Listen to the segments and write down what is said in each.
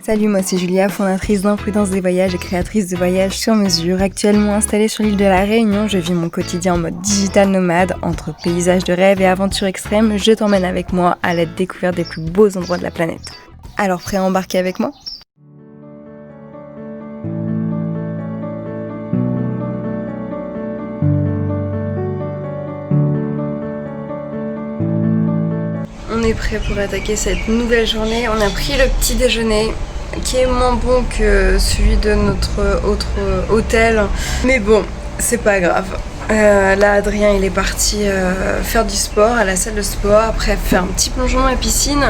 Salut, moi c'est Julia, fondatrice d'Imprudence des voyages et créatrice de voyages sur mesure. Actuellement installée sur l'île de la Réunion, je vis mon quotidien en mode digital nomade. Entre paysages de rêve et aventures extrêmes, je t'emmène avec moi à la découverte des plus beaux endroits de la planète. Alors prêt à embarquer avec moi ? On est prêt pour attaquer cette nouvelle journée. On a pris le petit déjeuner qui est moins bon que celui de notre autre hôtel. Mais bon, c'est pas grave. Là, Adrien, il est parti faire du sport à la salle de sport. Après, faire un petit plongeon dans la piscine.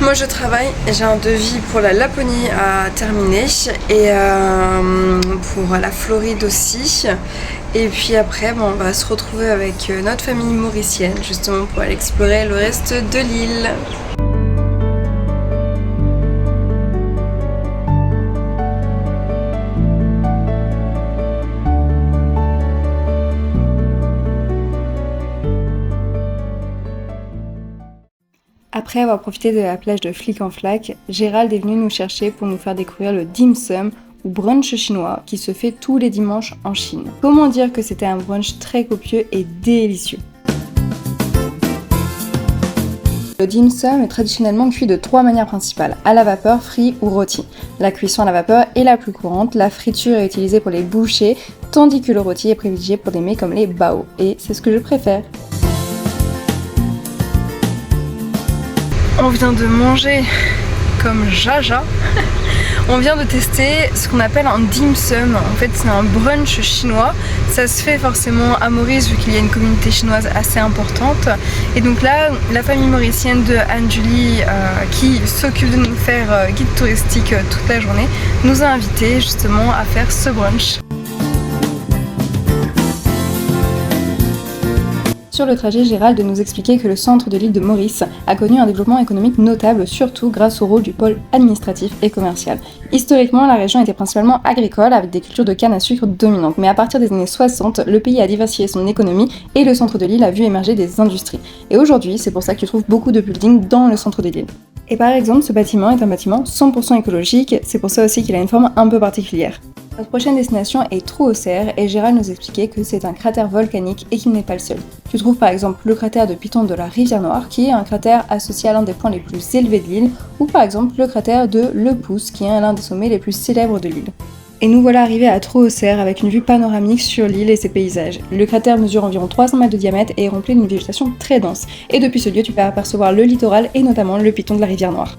Moi, je travaille. J'ai un devis pour la Laponie à terminer. Et pour la Floride aussi. Et puis après, on va se retrouver avec notre famille mauricienne, justement pour aller explorer le reste de l'île. Après avoir profité de la plage de Flic en Flac, Gérald est venu nous chercher pour nous faire découvrir le dim sum, ou brunch chinois, qui se fait tous les dimanches en Chine. Comment dire que c'était un brunch très copieux et délicieux. Le dim sum est traditionnellement cuit de 3 manières principales, à la vapeur, frit ou rôti. La cuisson à la vapeur est la plus courante, la friture est utilisée pour les bouchées, tandis que le rôti est privilégié pour des mets comme les bao, et c'est ce que je préfère. On vient de manger comme Jaja. On vient de tester ce qu'on appelle un dim sum. En fait, c'est un brunch chinois. Ça se fait forcément à Maurice vu qu'il y a une communauté chinoise assez importante. Et donc là, la famille mauricienne de Anne-Julie qui s'occupe de nous faire guide touristique toute la journée nous a invités justement à faire ce brunch. Sur le trajet, Gérald nous expliquait que le centre de l'île de Maurice a connu un développement économique notable, surtout grâce au rôle du pôle administratif et commercial. Historiquement, la région était principalement agricole, avec des cultures de canne à sucre dominantes, mais à partir des années 60, le pays a diversifié son économie et le centre de l'île a vu émerger des industries. Et aujourd'hui, c'est pour ça que tu trouves beaucoup de buildings dans le centre de l'île. Et par exemple, ce bâtiment est un bâtiment 100% écologique, c'est pour ça aussi qu'il a une forme un peu particulière. Notre prochaine destination est Trou-aux-Cerfs et Gérald nous expliquait que c'est un cratère volcanique et qu'il n'est pas le seul. Tu trouves par exemple le cratère de Piton de la Rivière Noire qui est un cratère associé à l'un des points les plus élevés de l'île, ou par exemple le cratère de Le Pouce qui est l'un des sommets les plus célèbres de l'île. Et nous voilà arrivés à Trou-aux-Cerfs avec une vue panoramique sur l'île et ses paysages. Le cratère mesure environ 300 mètres de diamètre et est rempli d'une végétation très dense. Et depuis ce lieu, tu peux apercevoir le littoral et notamment le Piton de la Rivière Noire.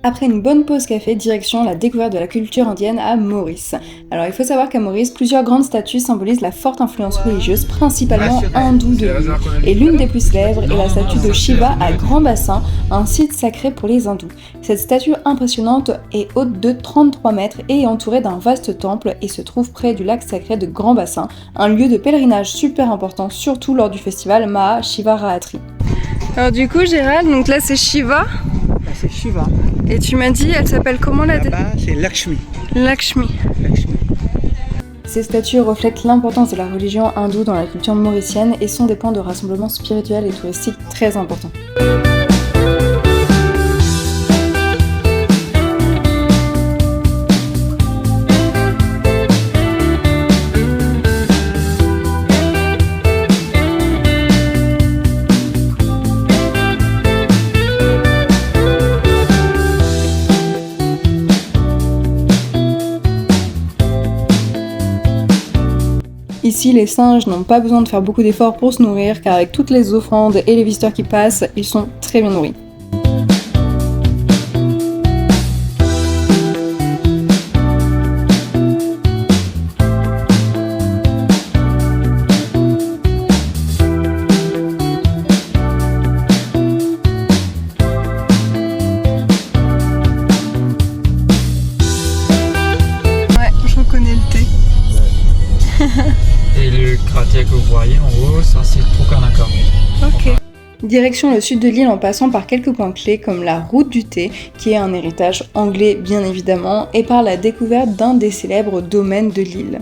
Après une bonne pause café, direction la découverte de la culture indienne à Maurice. Alors il faut savoir qu'à Maurice, plusieurs grandes statues symbolisent la forte influence religieuse, principalement hindoue de l'île. Et l'une des plus célèbres est la statue de Shiva à Grand Bassin, un site sacré pour les hindous. Cette statue impressionnante est haute de 33 mètres et est entourée d'un vaste temple et se trouve près du lac sacré de Grand Bassin, un lieu de pèlerinage super important, surtout lors du festival Maha Shivaratri. Alors du coup Gérald, donc là c'est Shiva. C'est Shiva. Et tu m'as dit, elle s'appelle comment la Là-bas, c'est Lakshmi. Lakshmi. Ces statues reflètent l'importance de la religion hindoue dans la culture mauricienne et sont des points de rassemblement spirituel et touristique très importants. Ici, les singes n'ont pas besoin de faire beaucoup d'efforts pour se nourrir car avec toutes les offrandes et les visiteurs qui passent, ils sont très bien nourris. Ouais, je reconnais le thé. Et le cratère que vous voyez en haut, ça c'est Trou-Kanaka. Ok. Direction le sud de l'île en passant par quelques points clés comme la route du thé, qui est un héritage anglais bien évidemment, et par la découverte d'un des célèbres domaines de l'île.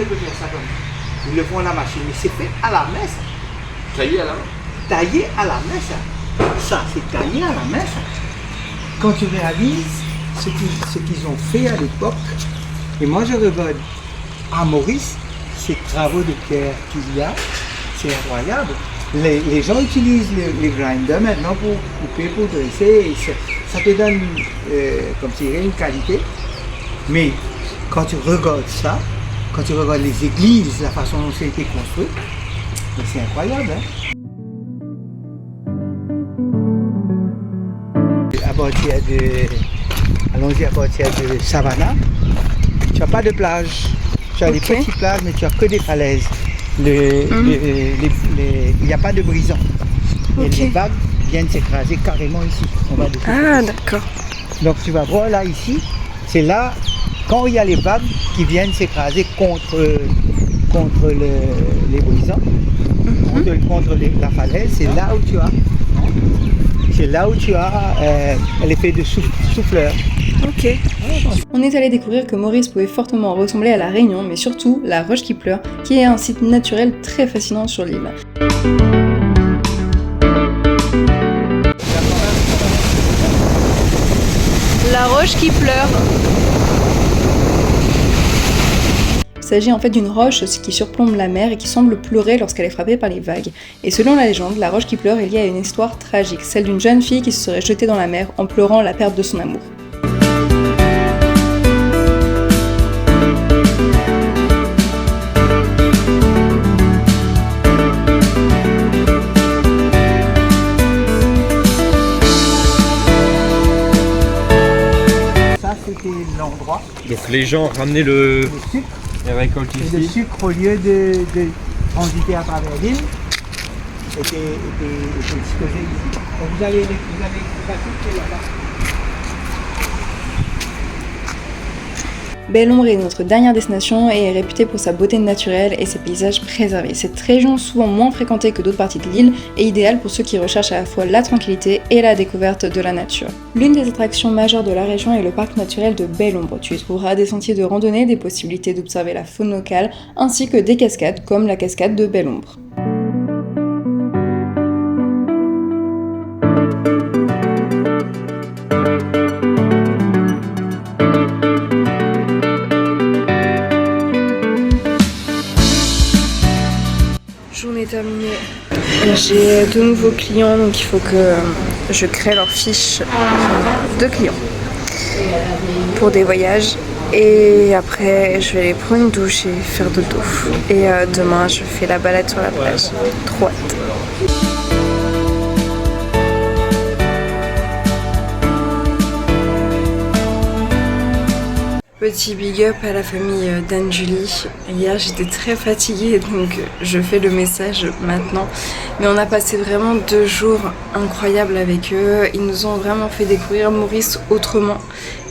ne peut faire ça comme ça. Ils le font à la machine, mais c'est fait à la main ça. Taillé à la main. Taillé à la main ça. Ça, c'est taillé à la main ça. Quand tu réalises ce qu'ils ont fait à l'époque, et moi je regarde à Maurice ces travaux de pierre qu'il y a, c'est incroyable. Les gens utilisent les grinders maintenant pour couper, pour dresser, et ça te donne comme tu dirais une qualité. Mais quand tu regardes ça, quand tu regardes les églises, la façon dont ça a été construit, c'est incroyable. Hein? Allons-y à partir de Savannah. Tu n'as pas de plage. Tu as des petites plages, mais tu n'as que des falaises. Il n'y a pas de brisant. Et les vagues viennent s'écraser carrément ici. D'accord. Donc tu vas voir là, ici, c'est là, quand il y a les vagues qui viennent s'écraser contre les brisants, contre la falaise, c'est là où tu as l'effet de souffleur. Ok. On est allé découvrir que Maurice pouvait fortement ressembler à La Réunion, mais surtout la Roche qui pleure, qui est un site naturel très fascinant sur l'île. La Roche qui pleure. Il s'agit en fait d'une roche qui surplombe la mer et qui semble pleurer lorsqu'elle est frappée par les vagues. Et selon la légende, la roche qui pleure est liée à une histoire tragique, celle d'une jeune fille qui se serait jetée dans la mer en pleurant la perte de son amour. Ça, c'était l'endroit. Donc les gens ramenaient le sucre. Les récoltes Et le ici. sucre, au lieu de transiter à travers l'île, était disposé ici. Donc vous avez la sucre là-bas. Belle-Ombre est notre dernière destination et est réputée pour sa beauté naturelle et ses paysages préservés. Cette région, souvent moins fréquentée que d'autres parties de l'île, est idéale pour ceux qui recherchent à la fois la tranquillité et la découverte de la nature. L'une des attractions majeures de la région est le parc naturel de Belle-Ombre. Tu y trouveras des sentiers de randonnée, des possibilités d'observer la faune locale, ainsi que des cascades comme la cascade de Belle-Ombre. Journée terminée. J'ai de nouveaux clients, donc il faut que je crée leur fiche de clients pour des voyages. Et après, je vais aller prendre une douche et faire dodo. Et demain, je fais la balade sur la plage. Trop hâte. Petit big up à la famille d'Anne-Julie. Hier j'étais très fatiguée donc je fais le message maintenant. Mais on a passé vraiment 2 jours incroyables avec eux. Ils nous ont vraiment fait découvrir Maurice autrement.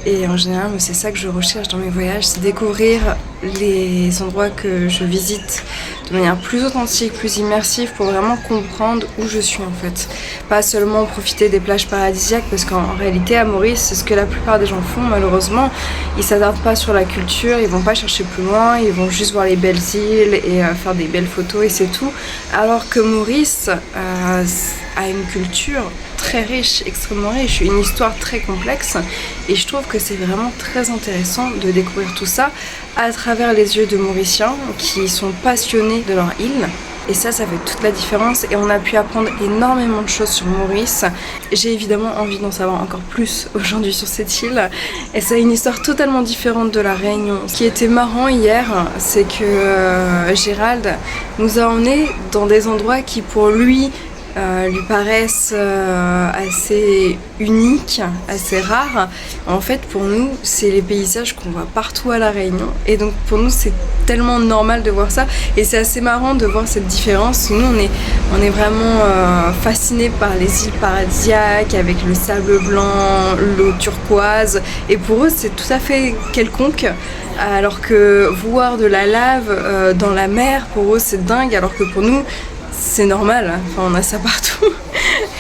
Et en général c'est ça que je recherche dans mes voyages, c'est découvrir les endroits que je visite de manière plus authentique, plus immersive pour vraiment comprendre où je suis en fait. Pas seulement profiter des plages paradisiaques parce qu'en réalité à Maurice c'est ce que la plupart des gens font malheureusement. Ils s'attardent pas sur la culture, ils vont pas chercher plus loin, ils vont juste voir les belles îles et faire des belles photos et c'est tout. Alors que Maurice a une culture très riche, extrêmement riche, une histoire très complexe et je trouve que c'est vraiment très intéressant de découvrir tout ça à travers les yeux de Mauriciens qui sont passionnés de leur île. Et ça fait toute la différence et on a pu apprendre énormément de choses sur Maurice. J'ai évidemment envie d'en savoir encore plus aujourd'hui sur cette île. Et c'est une histoire totalement différente de la Réunion. Ce qui était marrant hier, c'est que Gérald nous a emmenés dans des endroits qui pour lui paraissent assez uniques, assez rares. En fait pour nous c'est les paysages qu'on voit partout à la Réunion et donc pour nous c'est tellement normal de voir ça et c'est assez marrant de voir cette différence. Nous on est vraiment fascinés par les îles paradisiaques avec le sable blanc, l'eau turquoise et pour eux c'est tout à fait quelconque alors que voir de la lave dans la mer pour eux c'est dingue alors que pour nous c'est normal, enfin on a ça partout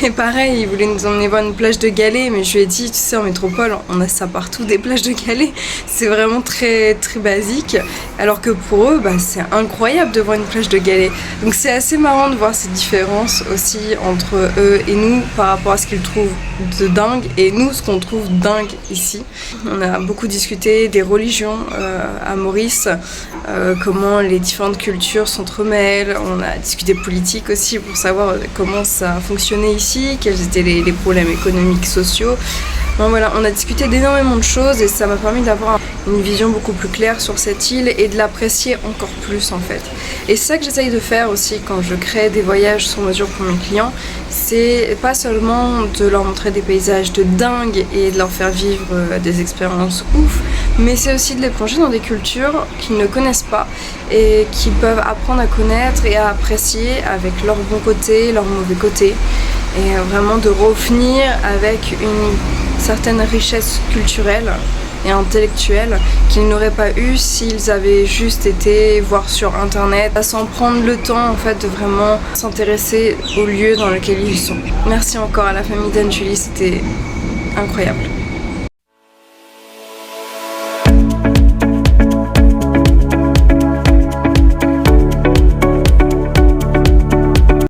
Et pareil, il voulait nous emmener voir une plage de galets, mais je lui ai dit, tu sais, en métropole, on a ça partout, des plages de galets. C'est vraiment très très basique. Alors que pour eux, c'est incroyable de voir une plage de galets. Donc c'est assez marrant de voir ces différences aussi entre eux et nous par rapport à ce qu'ils trouvent de dingue et nous ce qu'on trouve dingue ici. On a beaucoup discuté des religions à Maurice, comment les différentes cultures s'entremêlent. On a discuté politique aussi pour savoir comment ça fonctionnait ici, quels étaient les problèmes économiques, sociaux. Bon, voilà, on a discuté d'énormément de choses et ça m'a permis d'avoir une vision beaucoup plus claire sur cette île et de l'apprécier encore plus en fait. Et c'est ça que j'essaye de faire aussi quand je crée des voyages sur mesure pour mes clients, c'est pas seulement de leur montrer des paysages de dingue et de leur faire vivre des expériences ouf, mais c'est aussi de les plonger dans des cultures qu'ils ne connaissent pas et qu'ils peuvent apprendre à connaître et à apprécier avec leurs bons côtés, leurs mauvais côtés, et vraiment de revenir avec une certaine richesse culturelle et intellectuelle qu'ils n'auraient pas eu s'ils avaient juste été voir sur internet, sans prendre le temps en fait de vraiment s'intéresser au lieu dans lequel ils sont. Merci encore à la famille d'Anne-Julie, c'était incroyable.